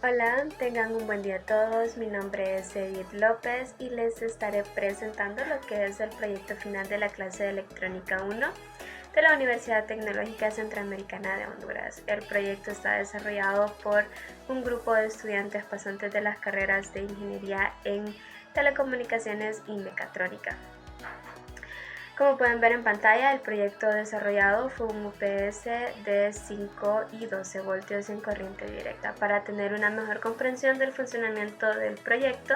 Hola, tengan un buen día a todos. Mi nombre es Edith López y les estaré presentando lo que es el proyecto final de la clase de Electrónica 1 de la Universidad Tecnológica Centroamericana de Honduras. El proyecto está desarrollado por un grupo de estudiantes pasantes de las carreras de Ingeniería en Telecomunicaciones y Mecatrónica. Como pueden ver en pantalla, el proyecto desarrollado fue un UPS de 5 y 12 voltios en corriente directa. Para tener una mejor comprensión del funcionamiento del proyecto,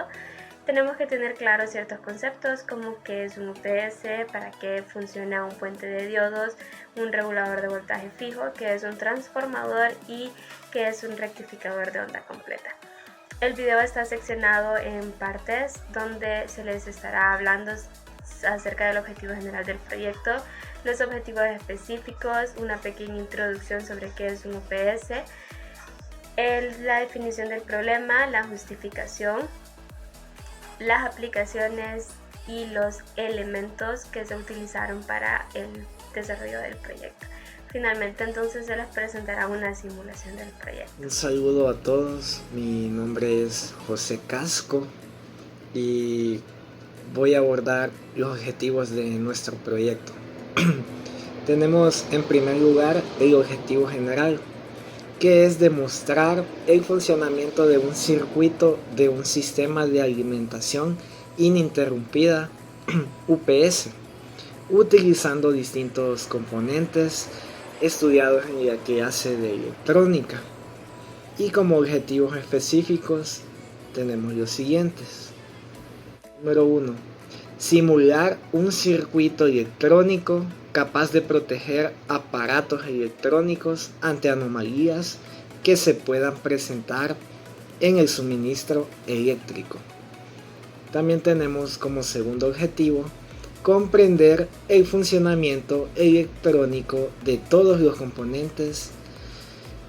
tenemos que tener claros ciertos conceptos como qué es un UPS, para qué funciona un puente de diodos, un regulador de voltaje fijo, qué es un transformador y qué es un rectificador de onda completa. El video está seccionado en partes donde se les estará hablando acerca del objetivo general del proyecto, los objetivos específicos, una pequeña introducción sobre qué es un UPS, la definición del problema, la justificación, las aplicaciones y los elementos que se utilizaron para el desarrollo del proyecto. Finalmente, entonces, se les presentará una simulación del proyecto. Un saludo a todos, mi nombre es José Casco y voy a abordar los objetivos de nuestro proyecto. Tenemos en primer lugar el objetivo general, que es demostrar el funcionamiento de un circuito de un sistema de alimentación ininterrumpida UPS, utilizando distintos componentes estudiados en la clase de electrónica. Y como objetivos específicos tenemos los siguientes. Número 1. Simular un circuito electrónico capaz de proteger aparatos electrónicos ante anomalías que se puedan presentar en el suministro eléctrico. También tenemos como segundo objetivo comprender el funcionamiento electrónico de todos los componentes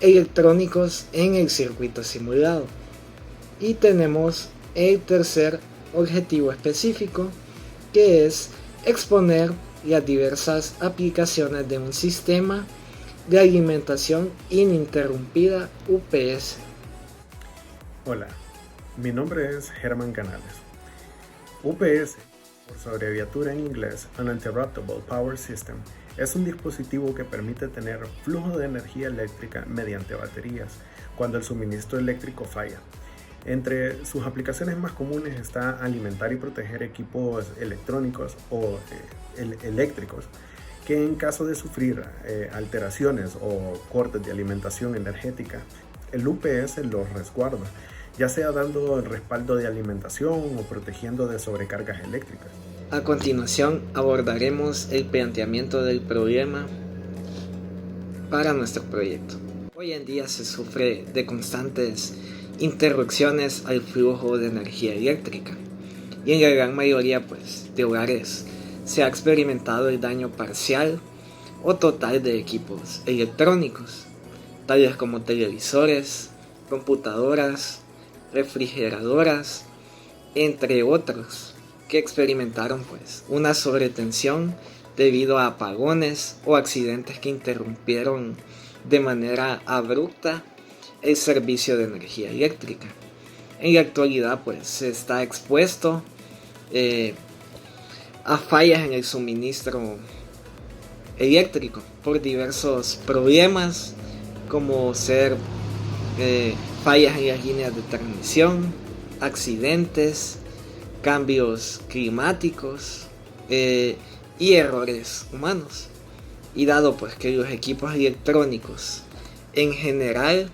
electrónicos en el circuito simulado. Y tenemos el tercer objetivo específico, que es exponer las diversas aplicaciones de un sistema de alimentación ininterrumpida UPS. Hola, mi nombre es Germán Canales. UPS, por su abreviatura en inglés, Uninterruptible Power System, es un dispositivo que permite tener flujo de energía eléctrica mediante baterías cuando el suministro eléctrico falla. Entre sus aplicaciones más comunes está alimentar y proteger equipos electrónicos o eléctricos que en caso de sufrir alteraciones o cortes de alimentación energética, el UPS los resguarda, ya sea dando el respaldo de alimentación o protegiendo de sobrecargas eléctricas. A continuación abordaremos el planteamiento del problema para nuestro proyecto. Hoy en día se sufre de constantes interrupciones al flujo de energía eléctrica y en la gran mayoría de hogares se ha experimentado el daño parcial o total de equipos electrónicos, tales como televisores, computadoras, refrigeradoras, entre otros, que experimentaron una sobretensión debido a apagones o accidentes que interrumpieron de manera abrupta el servicio de energía eléctrica. En la actualidad se está expuesto a fallas en el suministro eléctrico por diversos problemas, como ser fallas en las líneas de transmisión, accidentes, cambios climáticos y errores humanos. Y dado que los equipos electrónicos en general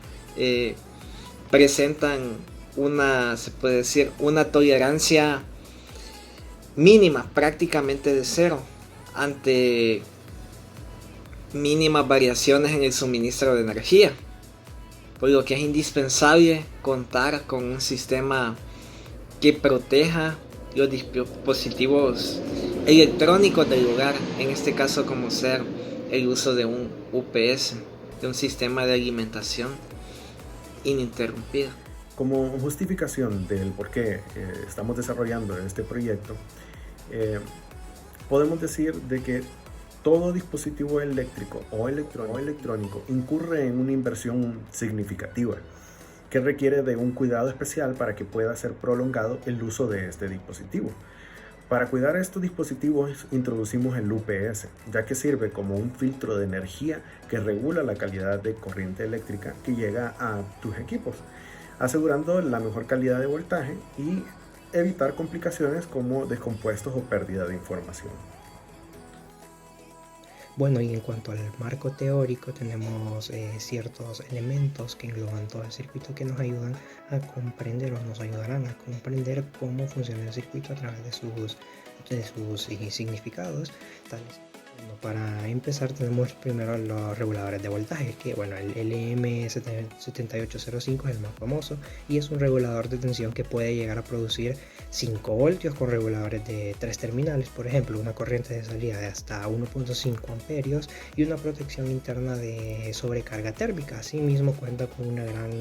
presentan una tolerancia mínima, prácticamente de cero, ante mínimas variaciones en el suministro de energía, por lo que es indispensable contar con un sistema que proteja los dispositivos electrónicos del hogar, en este caso como ser el uso de un UPS, de un sistema de alimentación ininterrumpida. Como justificación del por qué estamos desarrollando este proyecto, podemos decir de que todo dispositivo eléctrico o electrónico incurre en una inversión significativa que requiere de un cuidado especial para que pueda ser prolongado el uso de este dispositivo. Para cuidar estos dispositivos introducimos el UPS, ya que sirve como un filtro de energía que regula la calidad de corriente eléctrica que llega a tus equipos, asegurando la mejor calidad de voltaje y evitar complicaciones como descompuestos o pérdida de información. Bueno, y en cuanto al marco teórico, tenemos ciertos elementos que engloban todo el circuito que nos ayudan a comprender o nos ayudarán a comprender cómo funciona el circuito a través de sus significados, tales. Bueno, para empezar tenemos primero los reguladores de voltaje, que bueno, el LM7805 es el más famoso y es un regulador de tensión que puede llegar a producir 5 voltios con reguladores de 3 terminales, por ejemplo, una corriente de salida de hasta 1.5 amperios y una protección interna de sobrecarga térmica. Asimismo cuenta con una gran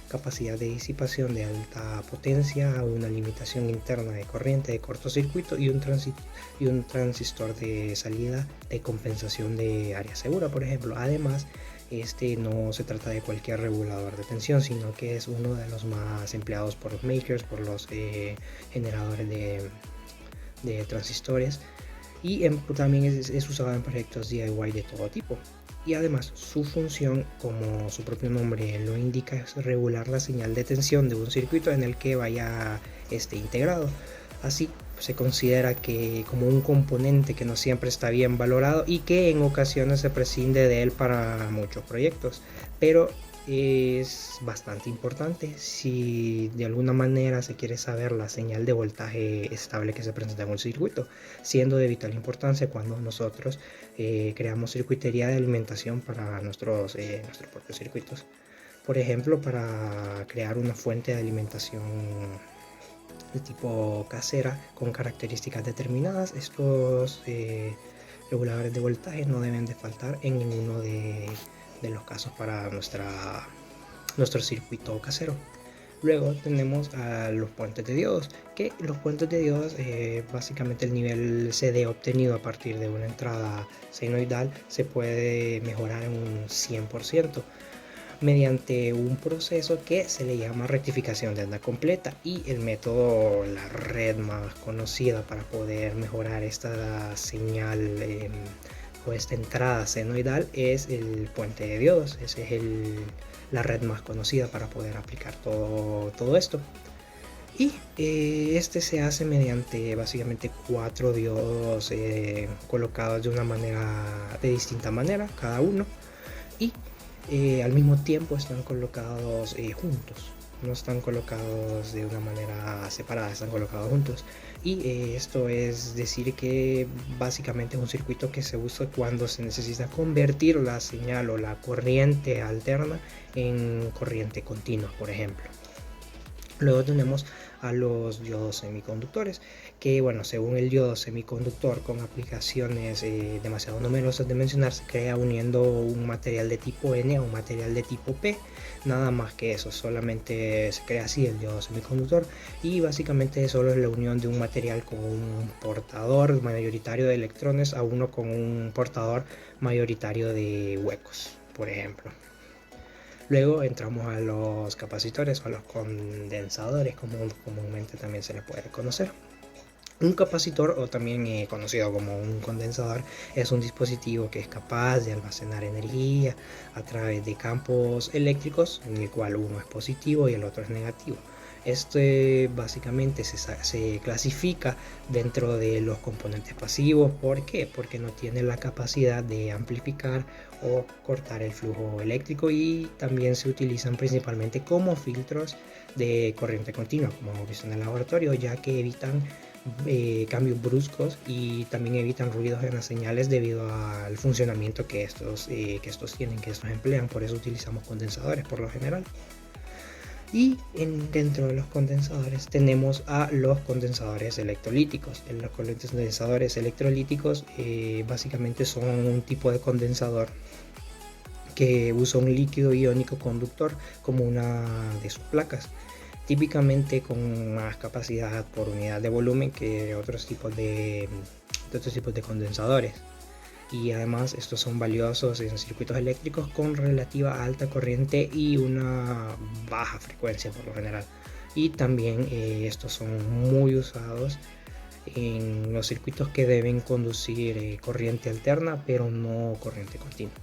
capacidad de disipación de alta potencia, una limitación interna de corriente de cortocircuito y un transistor de salida de compensación de área segura, por ejemplo. Además, este no se trata de cualquier regulador de tensión, sino que es uno de los más empleados por los makers, por los generadores de transistores, y también es usado en proyectos DIY de todo tipo. Y además su función, como su propio nombre lo indica, es regular la señal de tensión de un circuito en el que vaya integrado. Así se considera que como un componente que no siempre está bien valorado y que en ocasiones se prescinde de él para muchos proyectos, pero es bastante importante si de alguna manera se quiere saber la señal de voltaje estable que se presenta en un circuito, siendo de vital importancia cuando nosotros creamos circuitería de alimentación para nuestros propios circuitos. Por ejemplo, para crear una fuente de alimentación de tipo casera con características determinadas, estos reguladores de voltaje no deben de faltar en ninguno de los casos para nuestro circuito casero. Luego tenemos a los puentes de diodos, que los puentes de diodos básicamente el nivel CD obtenido a partir de una entrada senoidal se puede mejorar en un 100% mediante un proceso que se le llama rectificación de onda completa, y el método, la red más conocida para poder mejorar esta señal o esta entrada senoidal es el puente de diodos. Esa es la red más conocida para poder aplicar todo esto. Y este se hace mediante básicamente 4 diodos colocados de distinta manera cada uno, y al mismo tiempo están colocados juntos. No están colocados de una manera separada, están colocados juntos. Y esto es decir que básicamente es un circuito que se usa cuando se necesita convertir la señal o la corriente alterna en corriente continua, por ejemplo. Luego tenemos a los diodos semiconductores, que bueno, según el diodo semiconductor con aplicaciones demasiado numerosas de mencionar, se crea uniendo un material de tipo N a un material de tipo P. Nada más que eso, solamente se crea así el diodo semiconductor, y básicamente solo es la unión de un material con un portador mayoritario de electrones a uno con un portador mayoritario de huecos, por ejemplo. Luego entramos a los capacitores o a los condensadores, como comúnmente también se le puede conocer. Un capacitor, o también conocido como un condensador, es un dispositivo que es capaz de almacenar energía a través de campos eléctricos, en el cual uno es positivo y el otro es negativo. Este básicamente se clasifica dentro de los componentes pasivos. ¿Por qué? Porque no tiene la capacidad de amplificar o cortar el flujo eléctrico, y también se utilizan principalmente como filtros de corriente continua, como hemos visto en el laboratorio, ya que evitan cambios bruscos y también evitan ruidos en las señales debido al funcionamiento que estos emplean. Por eso utilizamos condensadores por lo general. Y dentro de los condensadores tenemos a los condensadores electrolíticos. Los condensadores electrolíticos básicamente son un tipo de condensador que usa un líquido iónico conductor como una de sus placas, típicamente con más capacidad por unidad de volumen que otros tipos de condensadores. y además estos son valiosos en circuitos eléctricos con relativa alta corriente y una baja frecuencia por lo general. Y también estos son muy usados en los circuitos que deben conducir corriente alterna pero no corriente continua.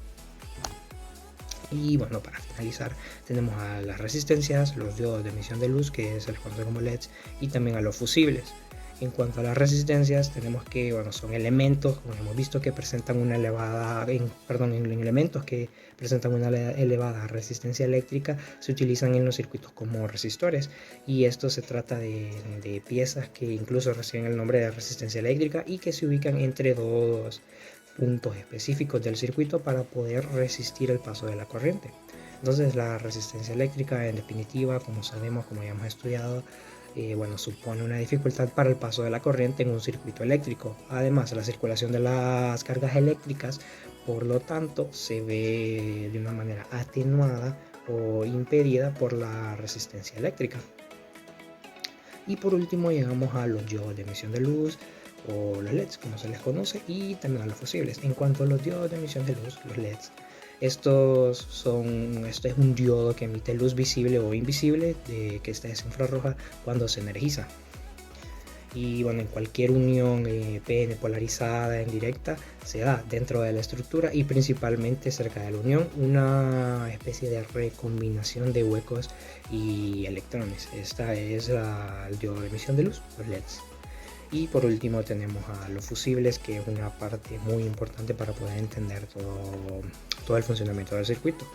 Y bueno, para finalizar tenemos a las resistencias, los diodos de emisión de luz, que se les conoce como LEDs, y también a los fusibles. En cuanto a las resistencias, tenemos que, bueno, son elementos, como hemos visto, que presentan una elementos que presentan una elevada resistencia eléctrica, se utilizan en los circuitos como resistores, y esto se trata de piezas que incluso reciben el nombre de resistencia eléctrica y que se ubican entre dos puntos específicos del circuito para poder resistir el paso de la corriente. Entonces la resistencia eléctrica, en definitiva, como sabemos, como ya hemos estudiado, supone una dificultad para el paso de la corriente en un circuito eléctrico. Además, la circulación de las cargas eléctricas, por lo tanto, se ve de una manera atenuada o impedida por la resistencia eléctrica. Y por último llegamos a los diodos de emisión de luz, o los LEDs, como se les conoce, y también a los fusibles. En cuanto a los diodos de emisión de luz, los LEDs, este es un diodo que emite luz visible o invisible, que esta es infrarroja cuando se energiza. Y bueno, en cualquier unión PN polarizada en directa se da dentro de la estructura y principalmente cerca de la unión una especie de recombinación de huecos y electrones. Esta es el diodo de emisión de luz, los LEDs. Y por último tenemos a los fusibles, que es una parte muy importante para poder entender todo el funcionamiento del circuito.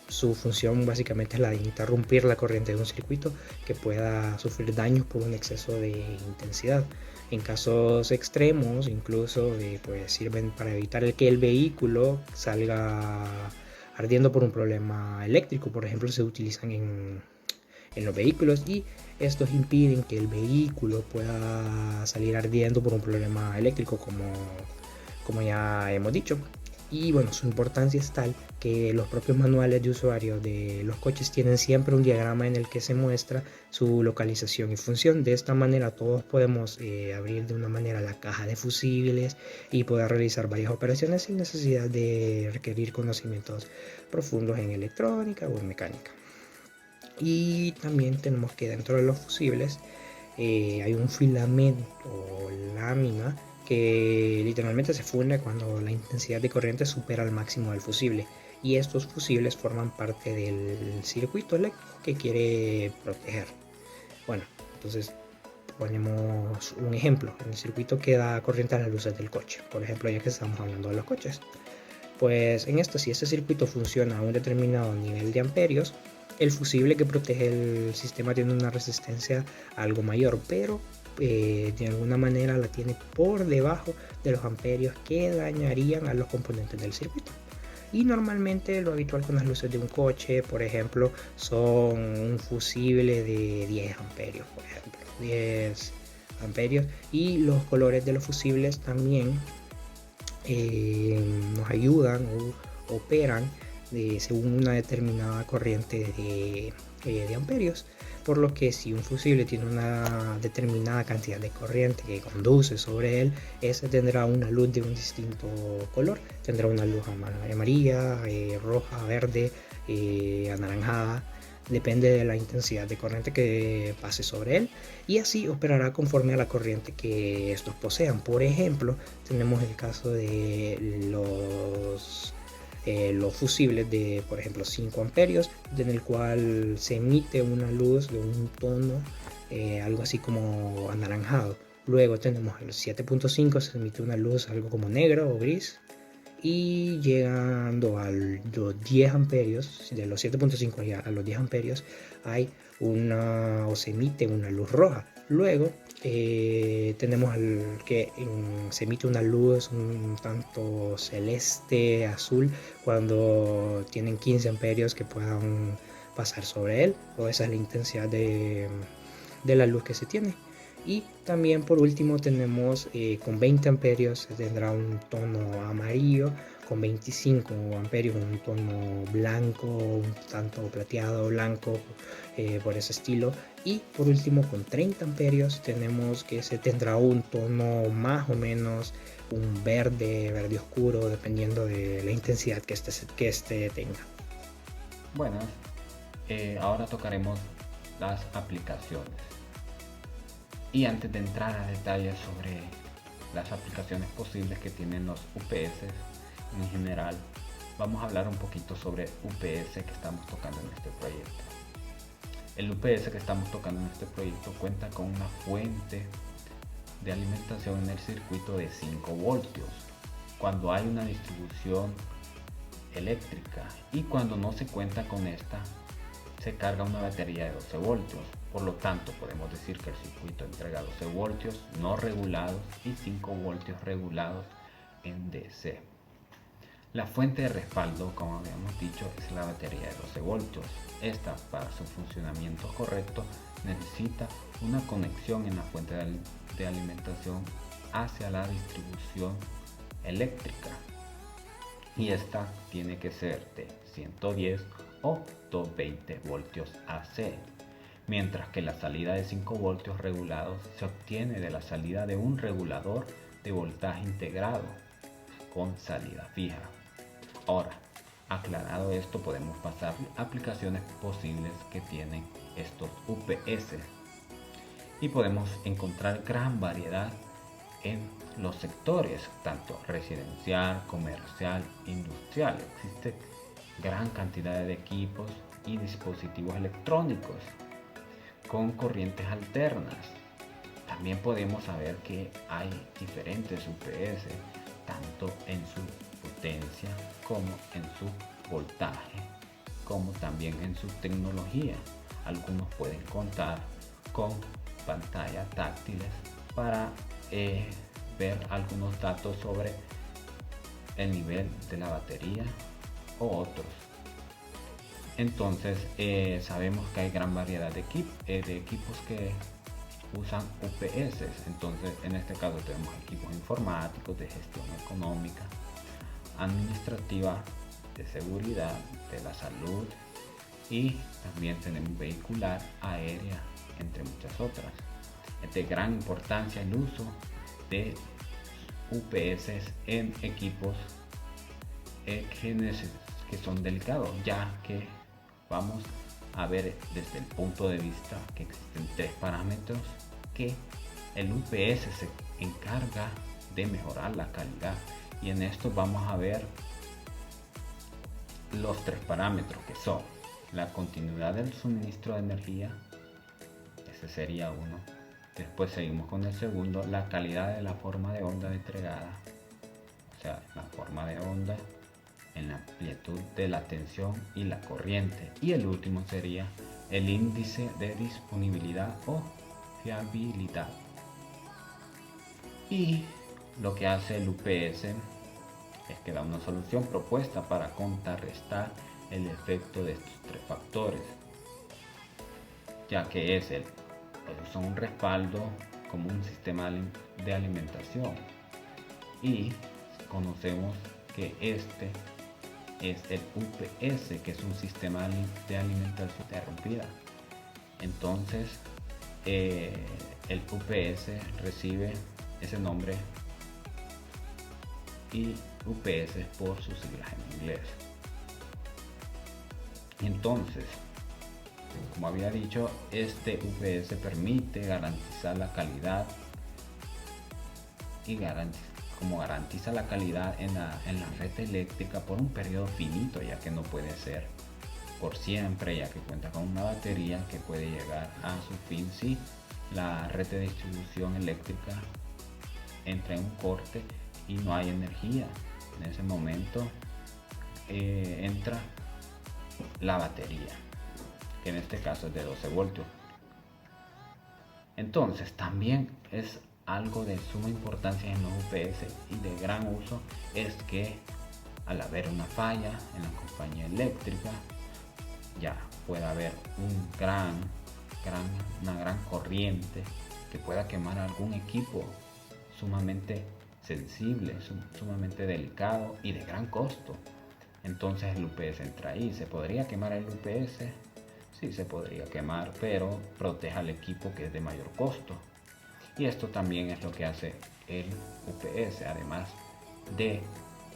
Su función básicamente es la de interrumpir la corriente de un circuito que pueda sufrir daños por un exceso de intensidad. En casos extremos incluso sirven para evitar que el vehículo salga ardiendo por un problema eléctrico. Por ejemplo, se utilizan en los vehículos y estos impiden que el vehículo pueda salir ardiendo por un problema eléctrico, como ya hemos dicho. Y bueno, su importancia es tal que los propios manuales de usuario de los coches tienen siempre un diagrama en el que se muestra su localización y función. De esta manera todos podemos abrir de una manera la caja de fusibles y poder realizar varias operaciones sin necesidad de requerir conocimientos profundos en electrónica o en mecánica. Y también tenemos que dentro de los fusibles hay un filamento o lámina que literalmente se funde cuando la intensidad de corriente supera el máximo del fusible, y estos fusibles forman parte del circuito eléctrico que quiere proteger. Bueno, entonces ponemos un ejemplo: en el circuito que da corriente a las luces del coche, por ejemplo, ya que estamos hablando de los coches. Pues si este circuito funciona a un determinado nivel de amperios, el fusible que protege el sistema tiene una resistencia algo mayor, pero de alguna manera la tiene por debajo de los amperios que dañarían a los componentes del circuito. Y normalmente lo habitual con las luces de un coche, por ejemplo, son un fusible de 10 amperios, por ejemplo, 10 amperios. Y los colores de los fusibles también nos ayudan o operan según una determinada corriente de amperios, por lo que si un fusible tiene una determinada cantidad de corriente que conduce sobre él, ese tendrá una luz de un distinto color, tendrá una luz amarilla, roja, verde, anaranjada, depende de la intensidad de corriente que pase sobre él, y así operará conforme a la corriente que estos posean. Por ejemplo, tenemos el caso de los fusibles de, por ejemplo, 5 amperios, en el cual se emite una luz de un tono algo así como anaranjado. Luego tenemos a los 7.5, se emite una luz algo como negro o gris, y llegando a los 10 amperios, de los 7.5 a los 10 amperios, se emite una luz roja. Luego tenemos que se emite una luz un tanto celeste, azul, cuando tienen 15 amperios que puedan pasar sobre él, o esa es la intensidad de la luz que se tiene. Y también por último tenemos con 20 amperios se tendrá un tono amarillo, con 25 amperios un tono blanco, un tanto plateado, blanco, por ese estilo. Y por último con 30 amperios tenemos que se tendrá un tono más o menos un verde oscuro, dependiendo de la intensidad que este tenga. Bueno, ahora tocaremos las aplicaciones. Y antes de entrar a detalles sobre las aplicaciones posibles que tienen los UPS en general, vamos a hablar un poquito sobre UPS que estamos tocando en este proyecto. El UPS que estamos tocando en este proyecto cuenta con una fuente de alimentación en el circuito de 5 voltios cuando hay una distribución eléctrica, y cuando no se cuenta con esta se carga una batería de 12 voltios. Por lo tanto, podemos decir que el circuito entrega 12 voltios no regulados y 5 voltios regulados en DC. La fuente de respaldo, como habíamos dicho, es la batería de 12 voltios. Esta, para su funcionamiento correcto, necesita una conexión en la fuente de alimentación hacia la distribución eléctrica, y esta tiene que ser de 110 o 220 voltios AC, mientras que la salida de 5 voltios regulados se obtiene de la salida de un regulador de voltaje integrado con salida fija. Ahora, aclarado esto, podemos pasar a aplicaciones posibles que tienen estos UPS, y podemos encontrar gran variedad en los sectores, tanto residencial, comercial, industrial. Existe gran cantidad de equipos y dispositivos electrónicos con corrientes alternas. También podemos saber que hay diferentes UPS, tanto en su potencia como en su voltaje, como también en su tecnología. Algunos pueden contar con pantallas táctiles para ver algunos datos sobre el nivel de la batería o otros. Entonces sabemos que hay gran variedad de equipos que usan UPS. Entonces, en este caso tenemos equipos informáticos, de gestión económica, administrativa, de seguridad, de la salud, y también tenemos vehicular, aérea, entre muchas otras. Es de gran importancia el uso de UPS en equipos que son delicados, ya que vamos a ver desde el punto de vista que existen 3 parámetros que el UPS se encarga de mejorar la calidad, y en esto vamos a ver los 3 parámetros, que son la continuidad del suministro de energía. Ese sería uno. Después seguimos con el segundo, la calidad de la forma de onda entregada, o sea, la forma de onda en la amplitud de la tensión y la corriente. Y el último sería el índice de disponibilidad o fiabilidad. Y lo que hace el UPS es que da una solución propuesta para contrarrestar el efecto de estos 3 factores, ya que son un respaldo como un sistema de alimentación, y conocemos que este es el UPS, que es un sistema de alimentación interrumpida. Entonces el UPS recibe ese nombre, y UPS por sus siglas en inglés. Entonces, como había dicho, este UPS permite garantizar la calidad, y como garantiza la calidad en la red eléctrica por un periodo finito, ya que no puede ser por siempre, ya que cuenta con una batería que puede llegar a su fin si la red de distribución eléctrica entra en un corte y no hay energía. En ese momento entra la batería, que en este caso es de 12 voltios. Entonces, también es algo de suma importancia en los UPS y de gran uso, es que al haber una falla en la compañía eléctrica, ya puede haber una gran corriente que pueda quemar algún equipo sumamente sensible, sumamente delicado y de gran costo. Entonces el UPS entra ahí. ¿Se podría quemar el UPS? Sí, se podría quemar, pero protege al equipo, que es de mayor costo. Y esto también es lo que hace el UPS, además de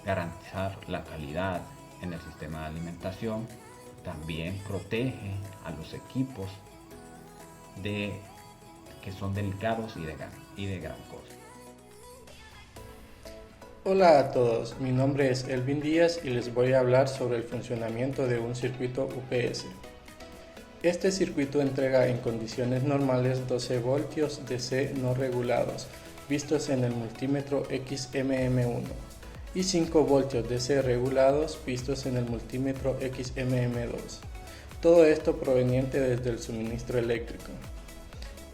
garantizar la calidad en el sistema de alimentación, también protege a los equipos que son delicados y de gran costo. Hola a todos, mi nombre es Elvin Díaz y les voy a hablar sobre el funcionamiento de un circuito UPS. Este circuito entrega en condiciones normales 12 voltios DC no regulados, vistos en el multímetro XMM1, y 5 voltios DC regulados, vistos en el multímetro XMM2. Todo esto proveniente desde el suministro eléctrico.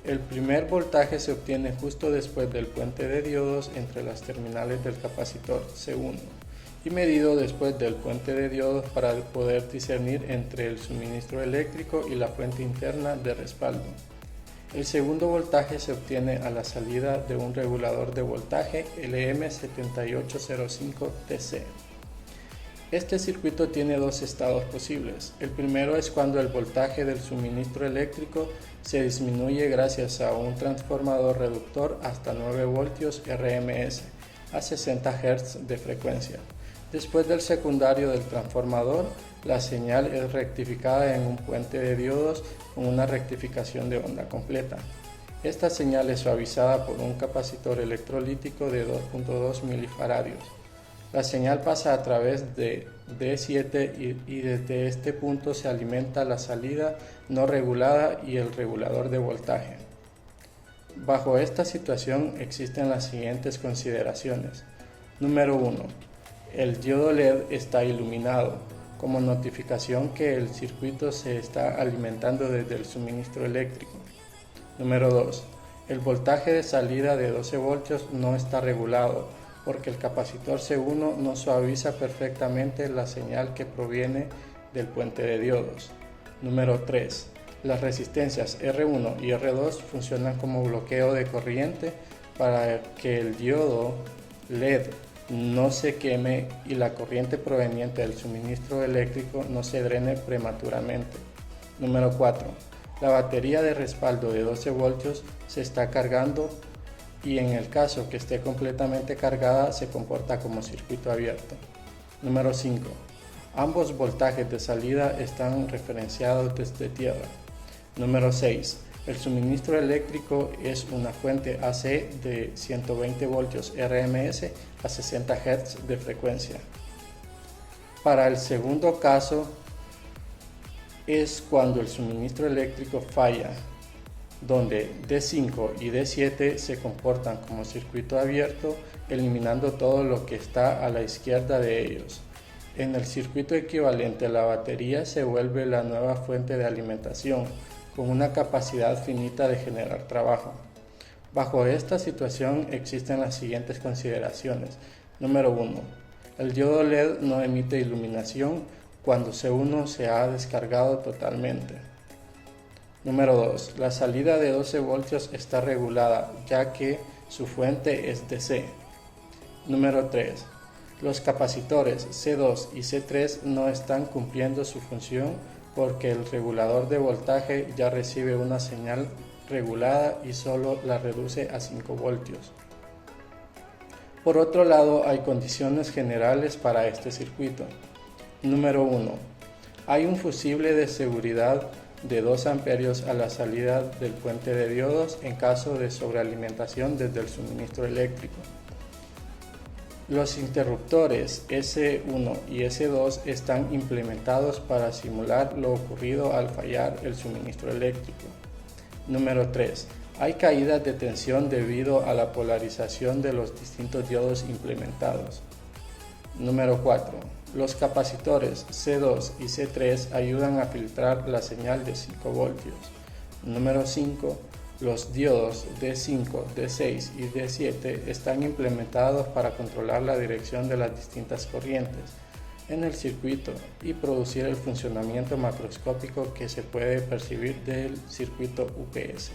El primer voltaje se obtiene justo después del puente de diodos entre las terminales del capacitor C1 y medido después del puente de diodos para poder discernir entre el suministro eléctrico y la fuente interna de respaldo. El segundo voltaje se obtiene a la salida de un regulador de voltaje LM7805TC. Este circuito tiene dos estados posibles. El primero es cuando el voltaje del suministro eléctrico se disminuye gracias a un transformador reductor hasta 9 voltios RMS a 60 Hz de frecuencia. Después del secundario del transformador, la señal es rectificada en un puente de diodos con una rectificación de onda completa. Esta señal es suavizada por un capacitor electrolítico de 2.2 milifaradios. La señal pasa a través de D7 y desde este punto se alimenta la salida no regulada y el regulador de voltaje. Bajo esta situación existen las siguientes consideraciones. Número 1. El diodo LED está iluminado, como notificación que el circuito se está alimentando desde el suministro eléctrico. Número 2. El voltaje de salida de 12 voltios no está regulado, porque el capacitor C1 no suaviza perfectamente la señal que proviene del puente de diodos. Número 3. Las resistencias R1 y R2 funcionan como bloqueo de corriente para que el diodo LED no se queme y la corriente proveniente del suministro eléctrico no se drene prematuramente. Número 4. La batería de respaldo de 12 voltios se está cargando y en el caso que esté completamente cargada se comporta como circuito abierto. Número 5. Ambos voltajes de salida están referenciados desde tierra. Número 6. El suministro eléctrico es una fuente AC de 120 voltios RMS a 60 Hz de frecuencia. Para el segundo caso es cuando el suministro eléctrico falla, donde D5 y D7 se comportan como circuito abierto, eliminando todo lo que está a la izquierda de ellos. En el circuito equivalente, la batería se vuelve la nueva fuente de alimentación, con una capacidad finita de generar trabajo. Bajo esta situación existen las siguientes consideraciones. Número 1. El diodo LED no emite iluminación cuando C1 se ha descargado totalmente. Número 2. La salida de 12 voltios está regulada, ya que su fuente es DC. Número 3. Los capacitores C2 y C3 no están cumpliendo su función porque el regulador de voltaje ya recibe una señal regulada y solo la reduce a 5 voltios. Por otro lado, hay condiciones generales para este circuito. Número 1. Hay un fusible de seguridad de 2 amperios a la salida del puente de diodos en caso de sobrealimentación desde el suministro eléctrico. Los interruptores S1 y S2 están implementados para simular lo ocurrido al fallar el suministro eléctrico. Número 3. Hay caídas de tensión debido a la polarización de los distintos diodos implementados. Número 4. Los capacitores C2 y C3 ayudan a filtrar la señal de 5 voltios. Número 5. Los diodos D5, D6 y D7 están implementados para controlar la dirección de las distintas corrientes en el circuito y producir el funcionamiento macroscópico que se puede percibir del circuito UPS.